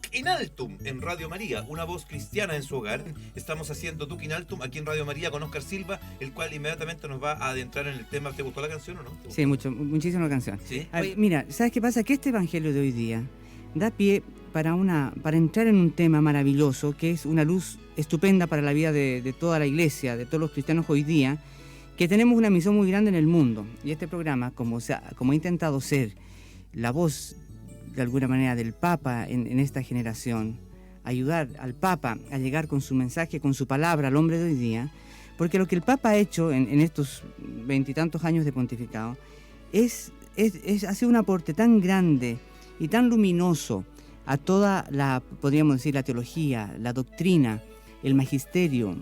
Duc in Altum en Radio María, una voz cristiana en su hogar. Estamos haciendo Duc in Altum aquí en Radio María con Óscar Silva, el cual inmediatamente nos va a adentrar en el tema. ¿Te gustó la canción o no? Sí, muchísimo la canción. ¿Sí? Mira, ¿sabes qué pasa? Que este evangelio de hoy día da pie para entrar en un tema maravilloso, que es una luz estupenda para la vida de toda la iglesia, de todos los cristianos hoy día, que tenemos una misión muy grande en el mundo. Y este programa, como ha intentado ser la voz de alguna manera del Papa en esta generación, ayudar al Papa a llegar con su mensaje, con su palabra al hombre de hoy día, porque lo que el Papa ha hecho en estos 20 y tantos años de pontificado ha sido un aporte tan grande y tan luminoso a toda podríamos decir, la teología, la doctrina, el magisterio,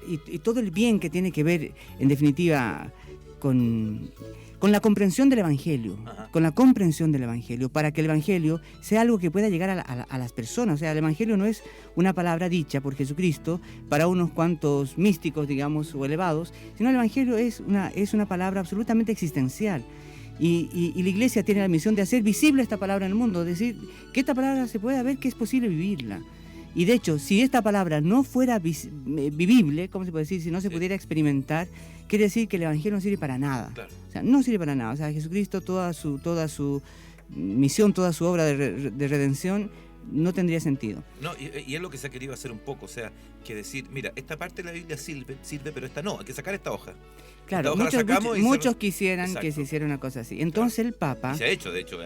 y todo el bien que tiene que ver, en definitiva, con la comprensión del Evangelio, con la comprensión del Evangelio, para que el Evangelio sea algo que pueda llegar a las personas. O sea, el Evangelio no es una palabra dicha por Jesucristo para unos cuantos místicos, digamos, o elevados, sino el Evangelio es una palabra absolutamente existencial. Y la Iglesia tiene la misión de hacer visible esta palabra en el mundo, decir que esta palabra se pueda ver, que es posible vivirla. Y de hecho, si esta palabra no fuera vivible, ¿cómo se puede decir? Si no se pudiera experimentar, quiere decir que el Evangelio no sirve para nada. Claro. O sea, no sirve para nada. O sea, Jesucristo, toda su misión, toda su obra de redención, no tendría sentido. No, y es lo que se ha querido hacer un poco, o sea, que decir, mira, esta parte de la Biblia sirve, pero esta no, hay que sacar esta hoja. Claro, muchos quisieran que se hiciera una cosa así. Entonces el Papa... Y se ha hecho, de hecho,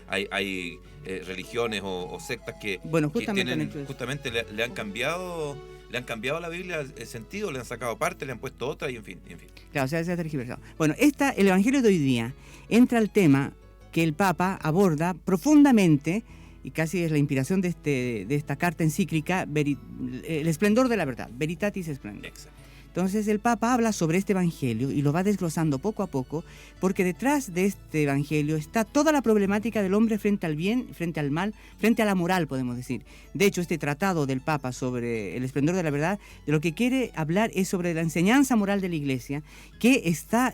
hay religiones o sectas que, bueno, justamente le han cambiado la Biblia el sentido, le han sacado parte, le han puesto otra y en fin. Claro, o sea, se ha tergiversado. Bueno, el Evangelio de hoy día entra al tema que el Papa aborda profundamente, y casi es la inspiración de esta carta encíclica, el esplendor de la verdad, Veritatis Splendor. Exacto. Entonces el Papa habla sobre este Evangelio y lo va desglosando poco a poco, porque detrás de este Evangelio está toda la problemática del hombre frente al bien, frente al mal, frente a la moral, podemos decir. De hecho, este tratado del Papa sobre el esplendor de la verdad, de lo que quiere hablar es sobre la enseñanza moral de la Iglesia, que está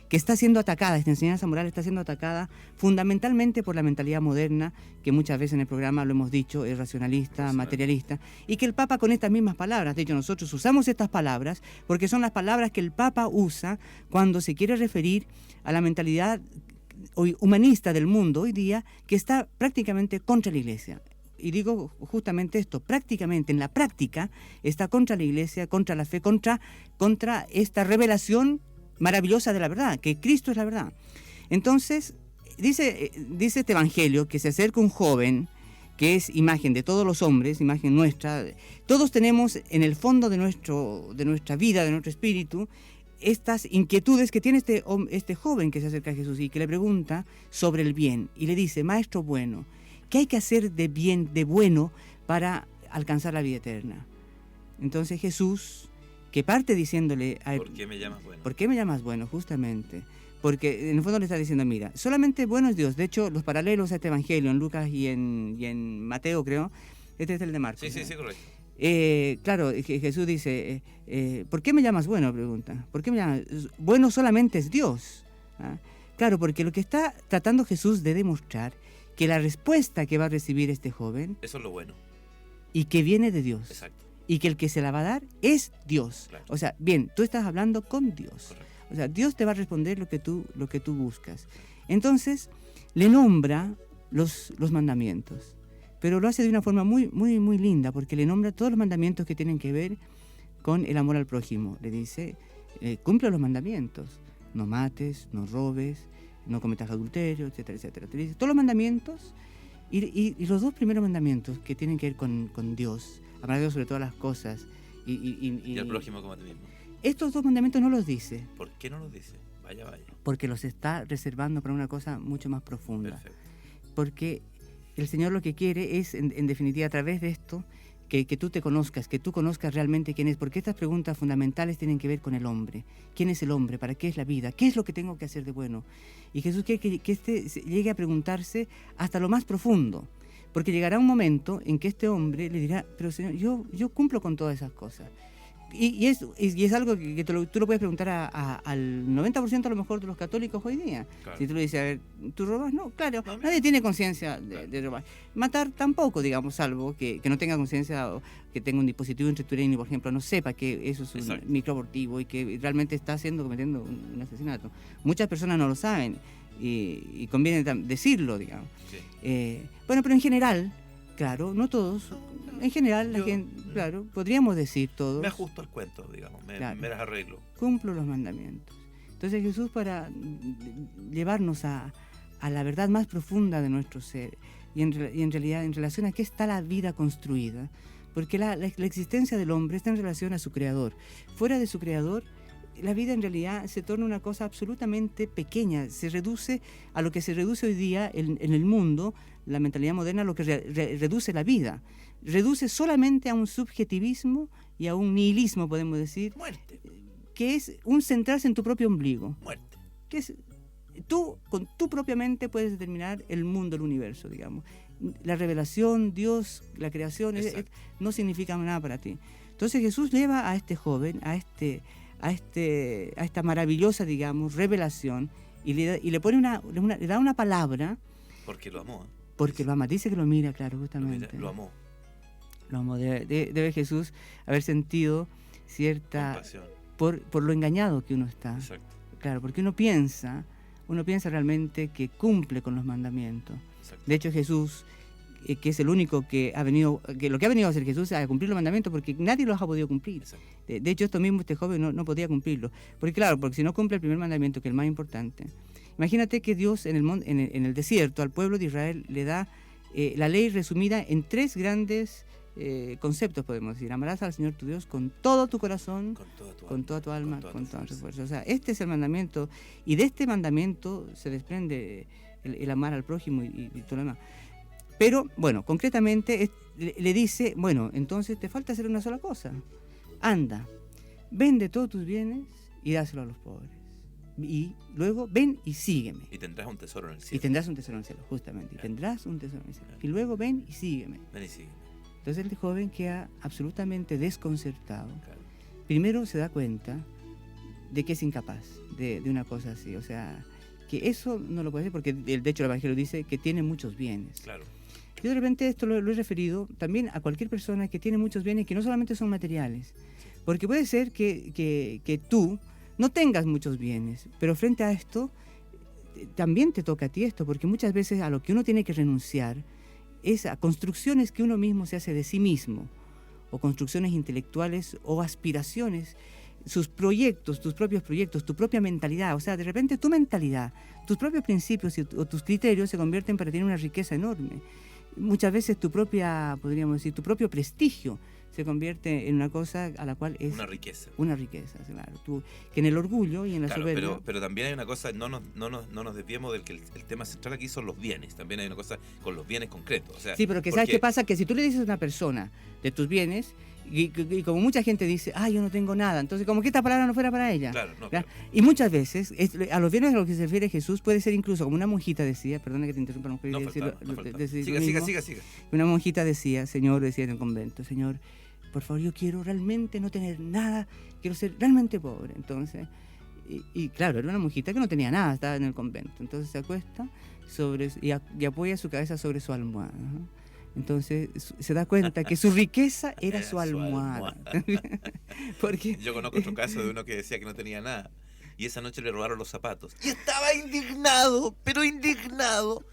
que está siendo atacada. Esta enseñanza moral está siendo atacada fundamentalmente por la mentalidad moderna, que muchas veces en el programa lo hemos dicho, es racionalista, materialista, y que el Papa con estas mismas palabras, de hecho nosotros usamos estas palabras porque son las palabras que el Papa usa cuando se quiere referir a la mentalidad humanista del mundo hoy día, que está prácticamente contra la Iglesia. Y digo justamente esto, prácticamente, en la práctica, está contra la Iglesia, contra la fe, contra esta revelación maravillosa de la verdad, que Cristo es la verdad. Entonces, dice este Evangelio que se acerca un joven que es imagen de todos los hombres, imagen nuestra. Todos tenemos en el fondo de nuestra vida, de nuestro espíritu, estas inquietudes que tiene este joven que se acerca a Jesús y que le pregunta sobre el bien. Y le dice, Maestro bueno, ¿qué hay que hacer de bien, de bueno, para alcanzar la vida eterna? Entonces Jesús, que parte diciéndole... ¿Por qué me llamas bueno? ¿Por qué me llamas bueno? Justamente. Porque en el fondo le está diciendo, mira, solamente bueno es Dios. De hecho, los paralelos a este Evangelio en Lucas y en Mateo, creo, este es el de Marcos. Sí, correcto. Claro, Jesús dice, ¿por qué me llamas bueno? Pregunta. ¿Por qué me llamas? Bueno solamente es Dios. ¿Ah? Claro, porque lo que está tratando Jesús de demostrar, que la respuesta que va a recibir este joven... Eso es lo bueno. Y que viene de Dios. Exacto. Y que el que se la va a dar es Dios. Claro. O sea, bien, tú estás hablando con Dios. Correcto. O sea, Dios te va a responder lo que tú buscas. Entonces, le nombra los mandamientos. Pero lo hace de una forma muy, muy, muy linda, porque le nombra todos los mandamientos que tienen que ver con el amor al prójimo. Le dice, cumple los mandamientos. No mates, no robes, no cometas adulterio, etcétera, etcétera. Te dice todos los mandamientos y los dos primeros mandamientos que tienen que ver con Dios, amar a Dios sobre todas las cosas. Y al prójimo como a ti mismo. Estos dos mandamientos no los dice. ¿Por qué no los dice? Vaya. Porque los está reservando para una cosa mucho más profunda. Perfecto. Porque el Señor lo que quiere es, en definitiva, a través de esto, que tú te conozcas, que tú conozcas realmente quién es. Porque estas preguntas fundamentales tienen que ver con el hombre. ¿Quién es el hombre? ¿Para qué es la vida? ¿Qué es lo que tengo que hacer de bueno? Y Jesús quiere que llegue a preguntarse hasta lo más profundo. Porque llegará un momento en que este hombre le dirá, pero Señor, yo cumplo con todas esas cosas. Y es algo que tú lo puedes preguntar al 90% a lo mejor de los católicos hoy día. Claro. Si tú le dices, a ver, ¿tú robas? No, claro, No, nadie tiene conciencia Claro. de robar. Matar tampoco, digamos, salvo que no tenga conciencia o que tenga un dispositivo intrauterino y, por ejemplo, no sepa que eso es un Exacto. microabortivo y que realmente está cometiendo un asesinato. Muchas personas no lo saben y conviene decirlo, digamos. Sí. Bueno, pero en general, claro, no todos. En general, la Yo- gente, claro, podríamos decir todos, Me ajusto al cuento, digamos, Claro. me las arreglo. cumplo los mandamientos. Entonces Jesús, para llevarnos a la verdad más profunda de nuestro ser y en realidad en relación a qué está la vida construida, porque la existencia del hombre está en relación a su creador. Fuera de su creador, la vida en realidad se torna una cosa absolutamente pequeña, se reduce a lo que se reduce hoy día en el mundo, la mentalidad moderna, lo que reduce la vida. Reduce solamente a un subjetivismo y a un nihilismo, podemos decir, Muerte, que es un centrarse en tu propio ombligo, muerte. que es tú con tu propia mente puedes determinar el mundo, el universo, digamos. La revelación, Dios, la creación, no significa nada para ti. Entonces Jesús lleva a este joven, a esta maravillosa, digamos, revelación y le pone le da una palabra Porque lo amó. porque lo ama. Dice que lo mira, claro, Lo, justamente. lo amó. Lo amó. Debe Jesús haber sentido cierta Compasión. por lo engañado que uno está. Exacto. Claro, porque uno piensa realmente que cumple con los mandamientos. Exacto. De hecho, Jesús, que es el único que lo que ha venido a hacer Jesús es a cumplir los mandamientos porque nadie los ha podido cumplir. Exacto. De hecho, este joven no podía cumplirlo. Porque si no cumple el primer mandamiento, que es el más importante. Imagínate que Dios en el desierto al pueblo de Israel le da la ley resumida en 3 grandes conceptos, podemos decir. Amarás al Señor tu Dios con todo tu corazón, con toda tu alma, con toda tu fuerza. O sea, este es el mandamiento, y de este mandamiento se desprende el amar al prójimo y todo lo demás. Pero, bueno, concretamente le dice, bueno, entonces te falta hacer una sola cosa. Anda, vende todos tus bienes y dáselo a los pobres. Y luego ven y sígueme. Y tendrás un tesoro en el Y cielo. tendrás un tesoro en el cielo, justamente. Y tendrás un tesoro en el cielo. Y luego ven y sígueme. Ven y sígueme. Entonces el joven queda absolutamente desconcertado. Claro. Primero se da cuenta de que es incapaz de una cosa así. O sea, que eso no lo puede hacer porque de hecho el Evangelio dice que tiene muchos bienes. Claro. Yo de repente esto lo he referido también a cualquier persona que tiene muchos bienes que no solamente son materiales. Porque puede ser que tú no tengas muchos bienes, pero frente a esto también te toca a ti esto, porque muchas veces a lo que uno tiene que renunciar es a construcciones que uno mismo se hace de sí mismo, o construcciones intelectuales o aspiraciones, sus proyectos, tus propios proyectos, tu propia mentalidad. O sea, de repente tu mentalidad, tus propios principios o tus criterios se convierten para tener una riqueza enorme. Muchas veces podríamos decir, tu propio prestigio se convierte en una cosa a la cual es Una riqueza. una riqueza, claro. Que en el orgullo y en la Claro, soberbia... pero también hay una cosa, no nos desviemos del que el tema central aquí son los bienes. También hay una cosa con los bienes concretos. O sea, Sí, pero que ¿sabes qué pasa? Que si tú le dices a una persona de tus bienes, y como mucha gente dice, yo no tengo nada, entonces como que esta palabra no fuera para ella. Claro, no, ¿verdad? claro. Y muchas veces, a los bienes a los que se refiere Jesús puede ser incluso, como una monjita decía, perdona que te interrumpa, no quería No decirlo, faltaba, no faltaba. decir lo Siga, mismo. siga. Una monjita decía en el convento, Señor, por favor, yo quiero realmente no tener nada, quiero ser realmente pobre. Entonces, y claro, era una monjita que no tenía nada, estaba en el convento. Entonces se acuesta y apoya su cabeza sobre su almohada, ¿no? Entonces se da cuenta que su riqueza era su almohada. Porque Yo conozco otro caso de uno que decía que no tenía nada. Y esa noche le robaron los zapatos. Y estaba indignado, pero indignado.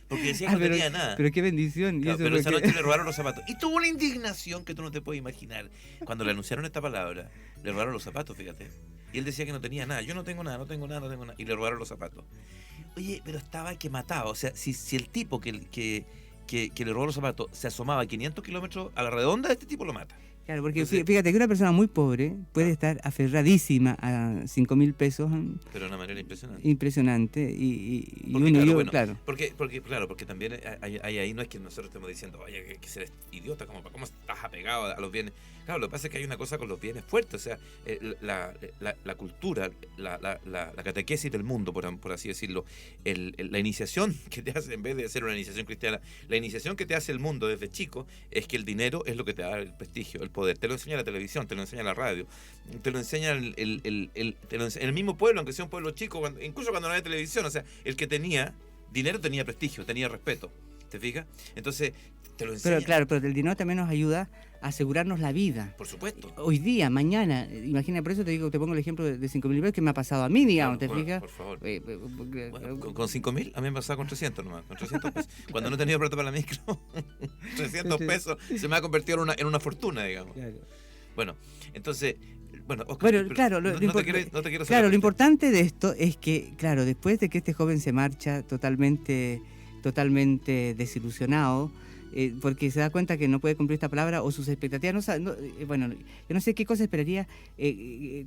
Porque decía que no tenía nada. Pero qué bendición. Claro, y eso pero es esa lo que- noche le robaron los zapatos. Y tuvo una indignación que tú no te puedes imaginar. Cuando le anunciaron esta palabra, le robaron los zapatos, fíjate. Y él decía que no tenía nada. Yo no tengo nada, no tengo nada. Y le robaron los zapatos. Oye, pero estaba que mataba. O sea, si el tipo que le robó los zapatos se asomaba a 500 kilómetros a la redonda, este tipo lo mata. Claro, porque Entonces- fíjate que una persona muy pobre puede estar aferradísima a 5.000 pesos, Pero de una manera impresionante. impresionante, y Porque, uno, claro, bueno, claro. Porque también hay ahí no es que nosotros estemos diciendo, oye, que ser idiota, ¿cómo estás apegado a los bienes? Claro, lo que pasa es que hay una cosa con los bienes fuerte, o sea, la cultura, la catequesis del mundo, por así decirlo, la iniciación que te hace, en vez de ser una iniciación cristiana, la iniciación que te hace el mundo desde chico es que el dinero es lo que te da el prestigio, el poder. Te lo enseña la televisión, te lo enseña la radio, te lo enseña el mismo pueblo, aunque sea un pueblo chico, incluso cuando no había televisión, o sea, el que tenía dinero tenía prestigio, tenía respeto, ¿te fijas? Entonces, te lo enseña. Pero claro, pero el dinero también nos ayuda a asegurarnos la vida. Por supuesto. Hoy día, mañana, imagina, por eso te pongo el ejemplo de 5.000 pesos que me ha pasado a mí, digamos, Claro, ¿te fijas? por favor. Porque- Bueno, con 5.000 a mí me pasaba con 300 nomás, con 300 pesos. Cuando no tenía plata para la micro, 300 pesos se me ha convertido en una fortuna, digamos. Claro. Bueno, entonces, bueno, Oscar, Bueno, pero claro, no te quiero claro, lo hacer importante de esto es que, claro, después de que este joven se marcha totalmente desilusionado, porque se da cuenta que no puede cumplir esta palabra o sus expectativas, bueno, yo no sé qué cosa esperaría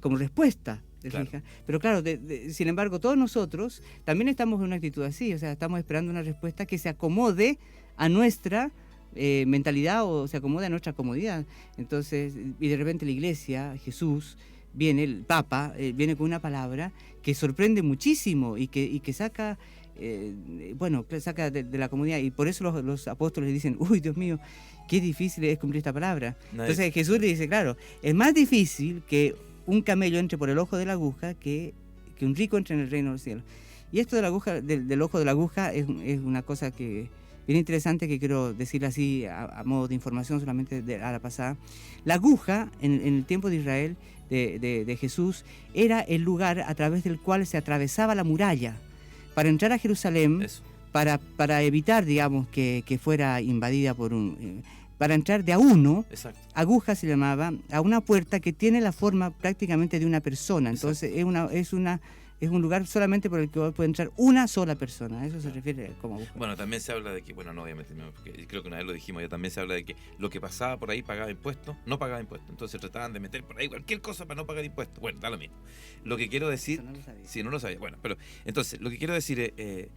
como respuesta, ¿te Claro. fijas? Pero claro, sin embargo, todos nosotros también estamos en una actitud así, o sea, estamos esperando una respuesta que se acomode a nuestra mentalidad o se acomode a nuestra comodidad. Entonces, y de repente la iglesia, Jesús, viene, el Papa, viene con una palabra que sorprende muchísimo y que saca, saca de la comodidad. Y por eso los apóstoles dicen, uy, Dios mío, qué difícil es cumplir esta palabra. Entonces Jesús le dice, claro, es más difícil que un camello entre por el ojo de la aguja que un rico entre en el reino de los cielos. Y esto de la aguja, del ojo de la aguja es una cosa que bien interesante, que quiero decir así a modo de información solamente a la pasada. La aguja en el tiempo de Israel, de Jesús, era el lugar a través del cual se atravesaba la muralla para entrar a Jerusalén, Eso. para evitar, digamos, que fuera invadida por para entrar de a uno. Exacto. Aguja se llamaba, a una puerta que tiene la forma prácticamente de una persona. Entonces es un lugar solamente por el que puede entrar una sola persona. A eso se refiere como aguja. Bueno, también se habla de que, bueno, no voy a meterme, porque creo que una vez lo dijimos, ya también se habla de que lo que pasaba por ahí pagaba impuestos, no pagaba impuestos. Entonces trataban de meter por ahí cualquier cosa para no pagar impuestos. Bueno, da lo mismo. Lo que quiero decir, Eso no lo sabía. si no lo sabía, bueno, pero entonces, lo que quiero decir es,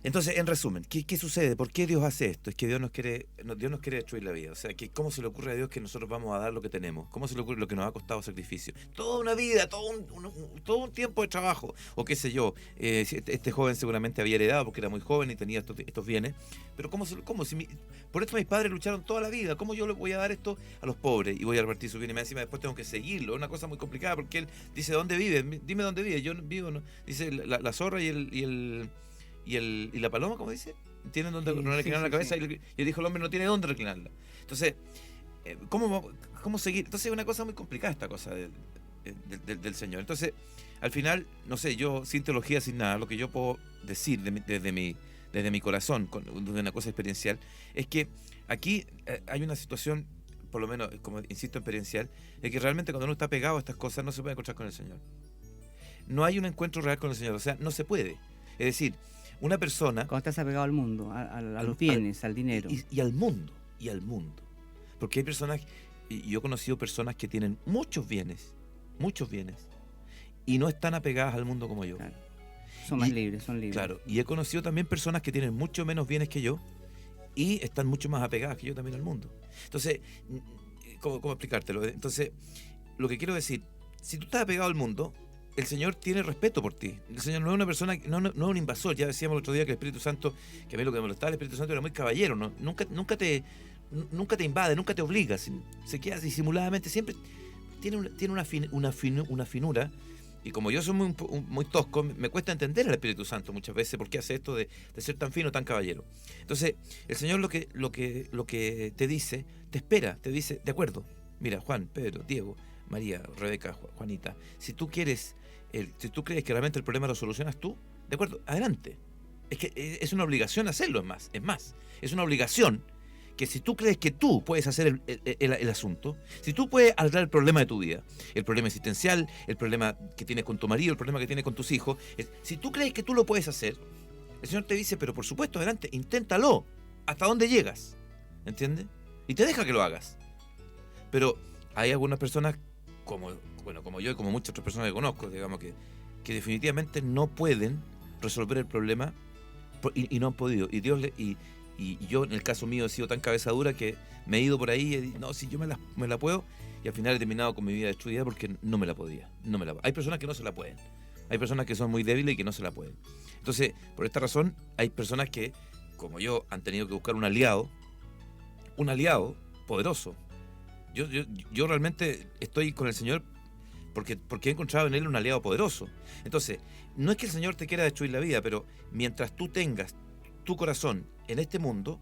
entonces, en resumen, ¿qué sucede? ¿Por qué Dios hace esto? Es que Dios nos quiere destruir la vida. O sea, ¿cómo se le ocurre a Dios que nosotros vamos a dar lo que tenemos? ¿Cómo se le ocurre lo que nos ha costado sacrificio? Toda una vida, todo un tiempo de trabajo. O qué sé yo, este joven seguramente había heredado porque era muy joven y tenía estos bienes. Pero por esto mis padres lucharon toda la vida. ¿Cómo yo le voy a dar esto a los pobres y voy a repartir sus bienes? Y más encima después tengo que seguirlo. Es una cosa muy complicada porque él dice, ¿dónde vive? Dime dónde vive. Yo vivo, ¿no? Dice la zorra y la paloma, ¿cómo dice? Tienen donde reclinar la cabeza. Sí. Y dijo el hombre no tiene dónde reclinarla. Entonces, ¿cómo seguir? Entonces es una cosa muy complicada esta cosa del Señor. Entonces, al final, no sé, yo sin teología, sin nada, lo que yo puedo decir desde mi corazón, de una cosa experiencial, es que aquí hay una situación, por lo menos, como insisto, experiencial, de que realmente cuando uno está pegado a estas cosas no se puede encontrar con el Señor. No hay un encuentro real con el Señor, o sea, no se puede. Es decir, una persona... Cuando estás apegado al mundo, a los bienes, al dinero. Y al mundo. Porque hay personas, y yo he conocido personas que tienen muchos bienes, y no están apegadas al mundo como yo. Claro. Son más libres, son libres. Claro, y he conocido también personas que tienen mucho menos bienes que yo, y están mucho más apegadas que yo también al mundo. Entonces, ¿cómo explicártelo? Entonces, lo que quiero decir, si tú estás apegado al mundo, el Señor tiene respeto por ti. El Señor no es una persona, no es un invasor. Ya decíamos el otro día que el Espíritu Santo, que a mí lo que me molestaba, el Espíritu Santo era muy caballero, ¿no? Nunca te invade, nunca te obliga. Se queda disimuladamente, siempre tiene una finura. Y como yo soy muy tosco, me cuesta entender al Espíritu Santo muchas veces por qué hace esto de ser tan fino, tan caballero. Entonces, el Señor lo que te dice, te espera, te dice, de acuerdo, mira, Juan, Pedro, Diego, María, Rebeca, Juanita, si tú crees que realmente el problema lo solucionas tú, de acuerdo, adelante. Es que es una obligación hacerlo, es más, es una obligación que si tú crees que tú puedes hacer el asunto, si tú puedes arreglar el problema de tu vida, el problema existencial, el problema que tienes con tu marido, el problema que tienes con tus hijos, si tú crees que tú lo puedes hacer, el Señor te dice, pero por supuesto, adelante, inténtalo, hasta dónde llegas, ¿entiendes? Y te deja que lo hagas. Pero hay algunas personas como yo y como muchas otras personas que conozco, digamos, que definitivamente no pueden resolver el problema y no han podido. Y Y yo, en el caso mío, he sido tan cabeza dura que me he ido por ahí y no, si yo me la puedo, y al final he terminado con mi vida destruida porque no me la podía. Hay personas que no se la pueden. Hay personas que son muy débiles y que no se la pueden. Entonces, por esta razón, hay personas que, como yo, han tenido que buscar un aliado poderoso. Yo realmente estoy con el Señor porque he encontrado en Él un aliado poderoso. Entonces, no es que el Señor te quiera destruir la vida, pero mientras tú tengas tu corazón en este mundo,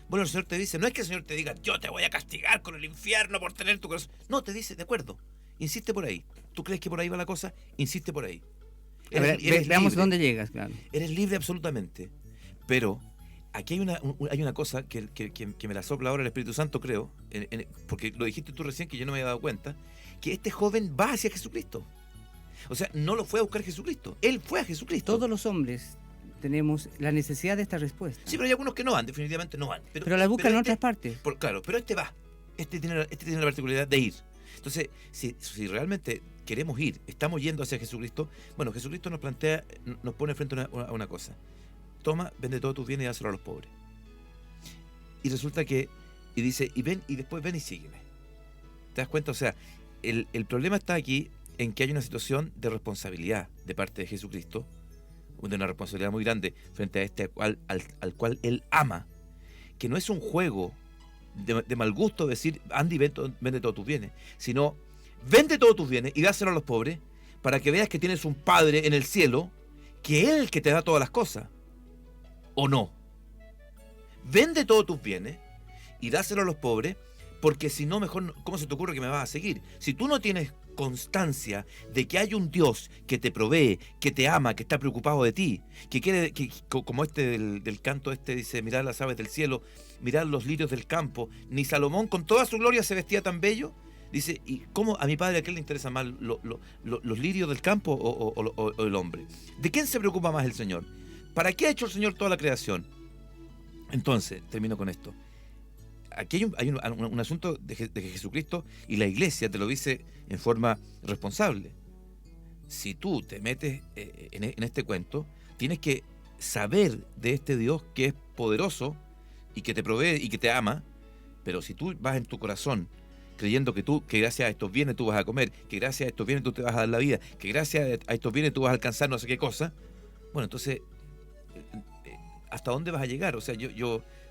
bueno, el Señor te dice, no es que el Señor te diga, yo te voy a castigar con el infierno por tener tu corazón. No, te dice, de acuerdo, insiste por ahí. ¿Tú crees que por ahí va la cosa? Insiste por ahí. Veamos dónde llegas, claro. Eres libre absolutamente. Pero aquí hay una cosa que me la sopla ahora el Espíritu Santo, creo, porque lo dijiste tú recién, que yo no me había dado cuenta, que este joven va hacia Jesucristo. O sea, no lo fue a buscar Jesucristo, él fue a Jesucristo. Todos los hombres tenemos la necesidad de esta respuesta. Sí, pero hay algunos que no van, definitivamente no van. Pero la buscan en otras partes. Claro, pero este va. Este tiene la particularidad de ir. Entonces, si realmente queremos ir, estamos yendo hacia Jesucristo, bueno, Jesucristo nos pone frente a una cosa. Toma, vende todos tus bienes y dáselo a los pobres. Y resulta que, y dice, y después ven y sígueme. ¿Te das cuenta? O sea, el problema está aquí en que hay una situación de responsabilidad de parte de Jesucristo, de una responsabilidad muy grande frente a este al cual Él ama, que no es un juego de mal gusto decir, anda y vende todos tus bienes, sino vende todos tus bienes y dáselo a los pobres para que veas que tienes un Padre en el cielo, que es el que te da todas las cosas. ¿O no? Vende todos tus bienes y dáselo a los pobres, porque si no, mejor, ¿cómo se te ocurre que me vas a seguir? Si tú no tienes constancia de que hay un Dios que te provee, que te ama, que está preocupado de ti, que quiere, como del canto dice, mirad las aves del cielo, mirad los lirios del campo, ni Salomón con toda su gloria se vestía tan bello. Dice, ¿y cómo a mi padre a qué le interesa más los lirios del campo o el hombre? ¿De quién se preocupa más el Señor? ¿Para qué ha hecho el Señor toda la creación? Entonces, termino con esto. Aquí hay un asunto de que Jesucristo y la Iglesia te lo dice en forma responsable. Si tú te metes en este cuento, tienes que saber de este Dios que es poderoso y que te provee y que te ama, pero si tú vas en tu corazón creyendo que gracias a estos bienes tú vas a comer, que gracias a estos bienes tú te vas a dar la vida, que gracias a estos bienes tú vas a alcanzar no sé qué cosa, bueno, entonces, ¿hasta dónde vas a llegar? O sea,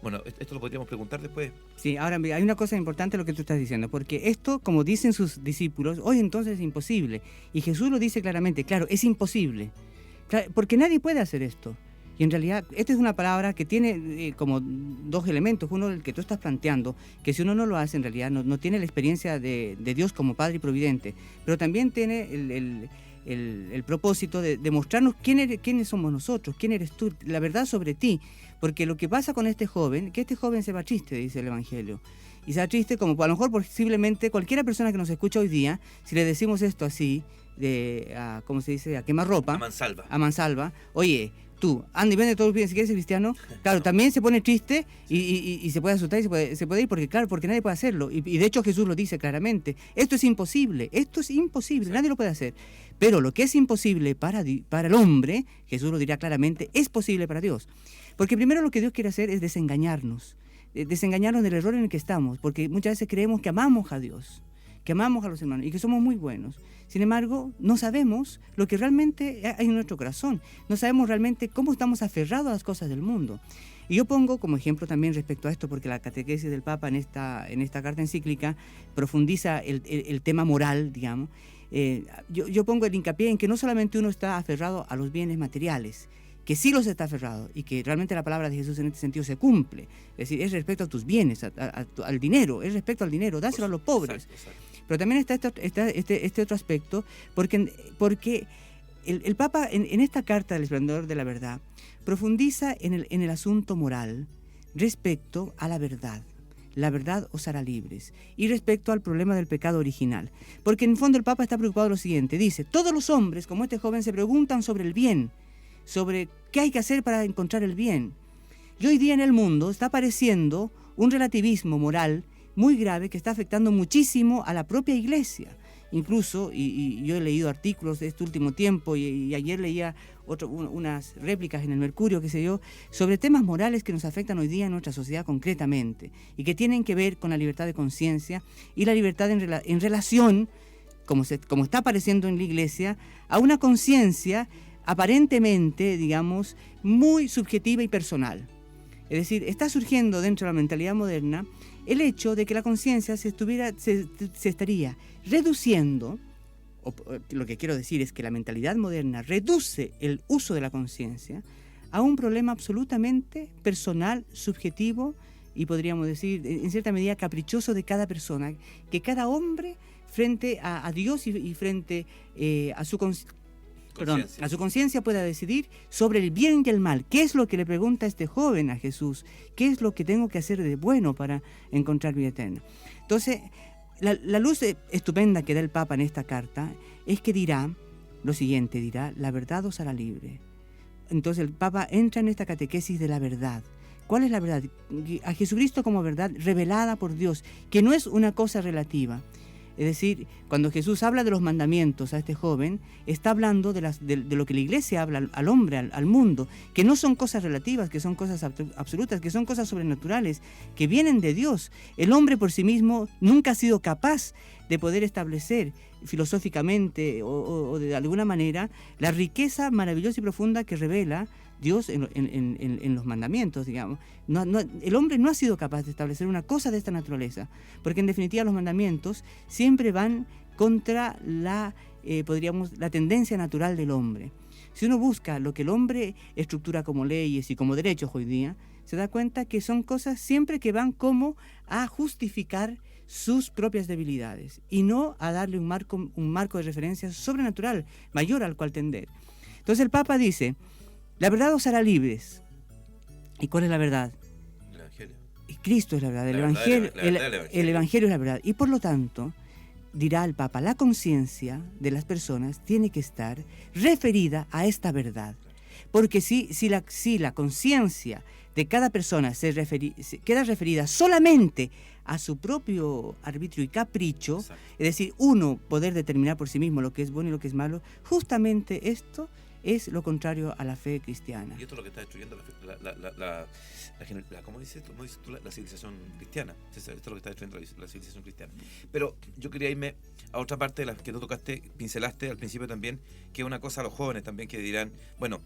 bueno, esto lo podríamos preguntar después. Sí, ahora hay una cosa importante lo que tú estás diciendo, porque esto, como dicen sus discípulos, hoy entonces es imposible. Y Jesús lo dice claramente, claro, es imposible. Claro, porque nadie puede hacer esto. Y en realidad, esta es una palabra que tiene como dos elementos. Uno, el que tú estás planteando, que si uno no lo hace, en realidad no tiene la experiencia de Dios como Padre Providente, pero también tiene el propósito de mostrarnos quiénes somos nosotros, quién eres tú, la verdad sobre ti. Porque lo que pasa con este joven, que este joven se va triste, dice el Evangelio. Y se va triste como a lo mejor posiblemente cualquiera persona que nos escucha hoy día, si le decimos esto así, ¿cómo se dice? A quemarropa. A mansalva. Oye, tú, anda y vende todos los bienes si quieres ser cristiano. Claro, también se pone triste y se puede asustar y se puede ir porque nadie puede hacerlo. Y de hecho Jesús lo dice claramente. Esto es imposible, nadie lo puede hacer. Pero lo que es imposible para el hombre, Jesús lo dirá claramente, es posible para Dios. Porque primero lo que Dios quiere hacer es desengañarnos del error en el que estamos, porque muchas veces creemos que amamos a Dios, que amamos a los hermanos y que somos muy buenos. Sin embargo, no sabemos lo que realmente hay en nuestro corazón, no sabemos realmente cómo estamos aferrados a las cosas del mundo. Y yo pongo como ejemplo también respecto a esto, porque la catequesis del Papa en esta carta encíclica profundiza el tema moral, digamos. Yo pongo el hincapié en que no solamente uno está aferrado a los bienes materiales, que sí los está aferrado y que realmente la palabra de Jesús en este sentido se cumple. Es decir, es respecto a tus bienes, al dinero, es respecto al dinero, dáselo a los pobres. Exacto. Pero también está este otro aspecto, porque el Papa en esta carta del Esplendor de la Verdad profundiza en el asunto moral respecto a la verdad. La verdad os hará libres. Y respecto al problema del pecado original. Porque en el fondo el Papa está preocupado de lo siguiente. Dice, todos los hombres, como este joven, se preguntan sobre el bien, sobre qué hay que hacer para encontrar el bien. Y hoy día en el mundo está apareciendo un relativismo moral muy grave que está afectando muchísimo a la propia Iglesia. incluso, y yo he leído artículos de este último tiempo, y ayer leía unas réplicas en el Mercurio, qué sé yo, sobre temas morales que nos afectan hoy día en nuestra sociedad concretamente, y que tienen que ver con la libertad de conciencia y la libertad en relación, como está apareciendo en la Iglesia, a una conciencia aparentemente, digamos, muy subjetiva y personal. Es decir, está surgiendo dentro de la mentalidad moderna el hecho de que la conciencia se estaría reduciendo, o lo que quiero decir es que la mentalidad moderna reduce el uso de la conciencia a un problema absolutamente personal, subjetivo y podríamos decir, en cierta medida, caprichoso de cada persona, que cada hombre frente a Dios y frente a su conciencia pueda decidir sobre el bien y el mal. ¿Qué es lo que le pregunta este joven a Jesús? ¿Qué es lo que tengo que hacer de bueno para encontrar vida eterna? Entonces, la luz estupenda que da el Papa en esta carta es que dirá lo siguiente, dirá, la verdad os hará libre. Entonces el Papa entra en esta catequesis de la verdad. ¿Cuál es la verdad? A Jesucristo como verdad revelada por Dios, que no es una cosa relativa. Es decir, cuando Jesús habla de los mandamientos a este joven, está hablando de lo que la Iglesia habla al hombre, al mundo, que no son cosas relativas, que son cosas absolutas, que son cosas sobrenaturales, que vienen de Dios. El hombre por sí mismo nunca ha sido capaz de poder establecer filosóficamente o de alguna manera la riqueza maravillosa y profunda que revela Dios en los mandamientos, digamos. El hombre no ha sido capaz de establecer una cosa de esta naturaleza, porque en definitiva los mandamientos siempre van contra la tendencia natural del hombre. Si uno busca lo que el hombre estructura como leyes y como derechos hoy día, se da cuenta que son cosas siempre que van como a justificar sus propias debilidades y no a darle un marco de referencia sobrenatural, mayor al cual tender. Entonces el Papa dice, la verdad os hará libres. ¿Y cuál es la verdad? El Evangelio. Y Cristo es la verdad. El Evangelio es la verdad. Y por lo tanto, dirá el Papa, la conciencia de las personas tiene que estar referida a esta verdad. Porque si la conciencia de cada persona queda referida solamente a su propio arbitrio y capricho, exacto, es decir, uno poder determinar por sí mismo lo que es bueno y lo que es malo, justamente esto es lo contrario a la fe cristiana. Y esto es lo que está destruyendo ¿cómo dices tú? La civilización cristiana. Esto es lo que está destruyendo la civilización cristiana. Pero yo quería irme a otra parte de la que tú tocaste, pincelaste al principio también, que es una cosa a los jóvenes también que dirán, bueno,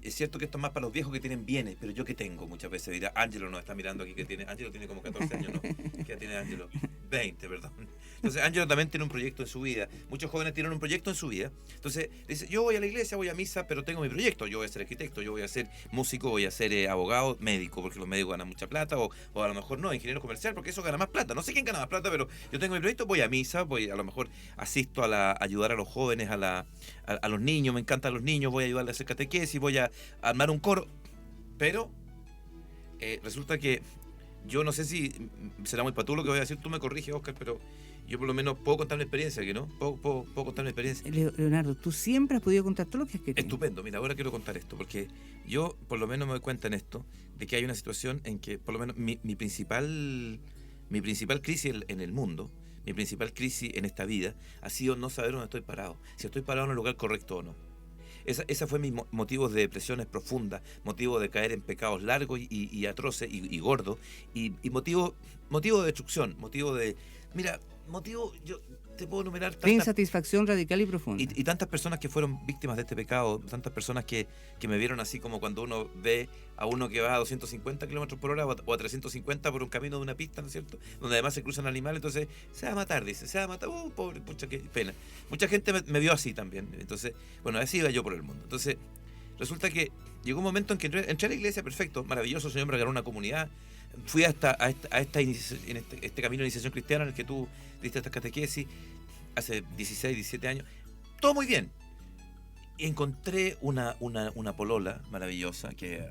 es cierto que esto es más para los viejos que tienen bienes, pero yo que tengo, muchas veces dirá, Ángelo nos está mirando aquí, Ángelo tiene como 14 años, ¿no? ¿Qué tiene Ángelo? 20, perdón. Entonces Ángelo también tiene un proyecto en su vida. Muchos jóvenes tienen un proyecto en su vida. Entonces dice, yo voy a la iglesia, voy a misa, pero tengo mi proyecto. Yo voy a ser arquitecto, yo voy a ser músico, voy a ser abogado, médico, porque los médicos ganan mucha plata, o a lo mejor no, ingeniero comercial, porque eso gana más plata. No sé quién gana más plata, pero yo tengo mi proyecto, voy a misa, a lo mejor asisto a ayudar a los jóvenes, a los niños, me encantan los niños, voy a ayudarles a hacer catequesis, voy a armar un coro, pero resulta que yo no sé si será muy patúo lo que voy a decir, tú me corriges, Oscar, pero yo por lo menos puedo contar mi experiencia, ¿no? Puedo contar mi experiencia. Leonardo, tú siempre has podido contar todo lo que has querido. Estupendo, mira, ahora quiero contar esto, porque yo por lo menos me doy cuenta en esto, de que hay una situación en que por lo menos mi principal crisis en el mundo, mi principal crisis en esta vida, ha sido no saber dónde estoy parado, si estoy parado en el lugar correcto o no. Esa fue mi motivo de depresiones profundas, motivo de caer en pecados largos y atroces y gordos, y motivo de destrucción, yo te puedo enumerar tantas... Insatisfacción radical y profunda. Y tantas personas que fueron víctimas de este pecado, tantas personas que me vieron así como cuando uno ve a uno que va a 250 kilómetros por hora o a 350 por un camino de una pista, ¿no es cierto? Donde además se cruzan animales, entonces se va a matar, pobre, pucha, qué pena. Mucha gente me vio así también, entonces, bueno, así iba yo por el mundo. Entonces, resulta que llegó un momento en que entré a la iglesia, perfecto, maravilloso, el Señor me regaló una comunidad. Fui a este camino de iniciación cristiana en el que tú diste esta catequesis hace 16, 17 años. Todo muy bien. Y encontré una polola maravillosa, que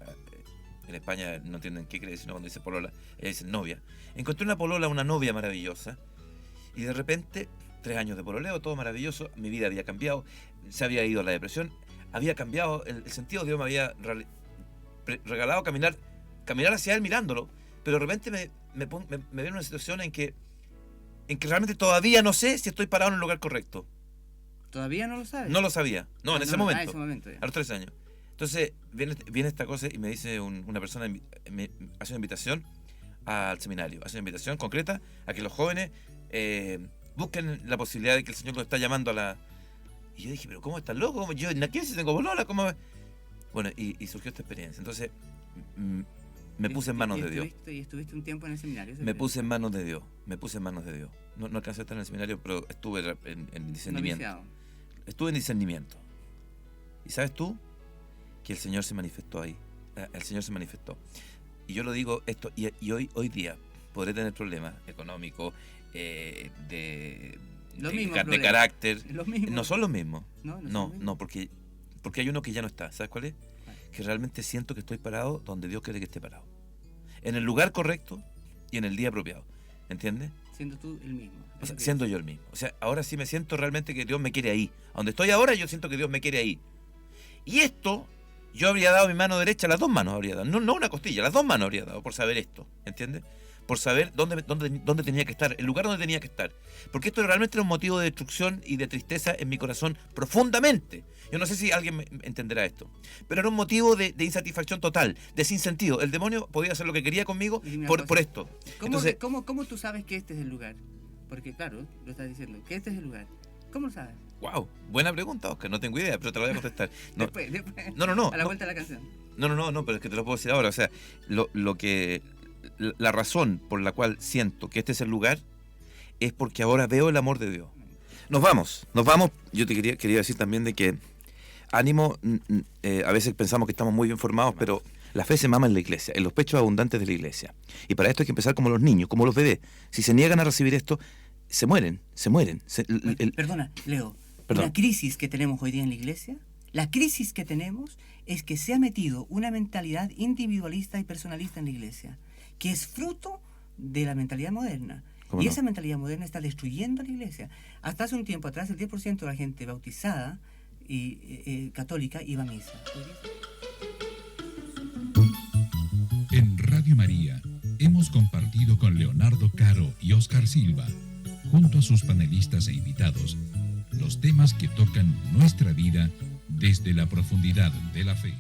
en España no entienden qué quiere decir cuando dice polola, ella dice novia. Encontré una novia maravillosa, y de repente, 3 años de pololeo, todo maravilloso, mi vida había cambiado, se había ido a la depresión, había cambiado, el sentido de Dios me había regalado caminar hacia él mirándolo. Pero de repente me veo en una situación en que en que realmente todavía no sé si estoy parado en el lugar correcto. ¿Todavía no lo sabes? No lo sabía. No, en ese no, momento. ese momento ya. A los 13 años. Entonces, viene esta cosa y me dice una persona, me hace una invitación al seminario. Hace una invitación concreta a que los jóvenes busquen la posibilidad de que el Señor los está llamando a la... Y yo dije, pero ¿cómo estás loco? Yo en aquí si tengo bolola, ¿cómo? Bueno, y surgió esta experiencia. Entonces, me puse en manos de Dios. ¿Y estuviste un tiempo en el seminario? Me puse en manos de Dios. No alcancé a estar en el seminario, pero estuve en discernimiento. Noviciado. Estuve en discernimiento. ¿Y sabes tú? Que el Señor se manifestó ahí. El Señor se manifestó. Y yo lo digo esto, y hoy día podré tener problemas económicos, de carácter. No son los mismos. No, porque hay uno que ya no está. ¿Sabes cuál es? Que realmente siento que estoy parado donde Dios quiere que esté parado. En el lugar correcto y en el día apropiado. ¿Entiendes? Siendo tú el mismo. O sea, siendo yo el mismo. O sea, ahora sí me siento realmente que Dios me quiere ahí. A donde estoy ahora yo siento que Dios me quiere ahí. Y esto, yo habría dado mi mano derecha, las dos manos habría dado. No una costilla, las dos manos habría dado por saber esto. ¿Entiendes? Por saber dónde tenía que estar, el lugar donde tenía que estar. Porque esto realmente era un motivo de destrucción y de tristeza en mi corazón profundamente. Yo no sé si alguien me entenderá esto. Pero era un motivo de insatisfacción total, de sinsentido. El demonio podía hacer lo que quería conmigo por esto. ¿Cómo tú sabes que este es el lugar? Porque claro, lo estás diciendo, que este es el lugar. ¿Cómo lo sabes? Wow, buena pregunta, Oscar. No tengo idea, pero te la voy a contestar. No. Después. No. A la vuelta de la canción. No, pero es que te lo puedo decir ahora. O sea, la razón por la cual siento que este es el lugar es porque ahora veo el amor de Dios. Nos vamos. Yo te quería decir también de que ánimo, a veces pensamos que estamos muy bien formados, pero la fe se mama en la iglesia, en los pechos abundantes de la iglesia. Y para esto hay que empezar como los niños, como los bebés. Si se niegan a recibir esto, se mueren. Perdona, Leo. La crisis que tenemos hoy día en la iglesia, la crisis que tenemos es que se ha metido una mentalidad individualista y personalista en la iglesia, que es fruto de la mentalidad moderna. Y esa mentalidad moderna está destruyendo a la iglesia. Hasta hace un tiempo atrás, el 10% de la gente bautizada y católica iba a misa. En Radio María hemos compartido con Leonardo Caro y Oscar Silva, junto a sus panelistas e invitados, los temas que tocan nuestra vida desde la profundidad de la fe.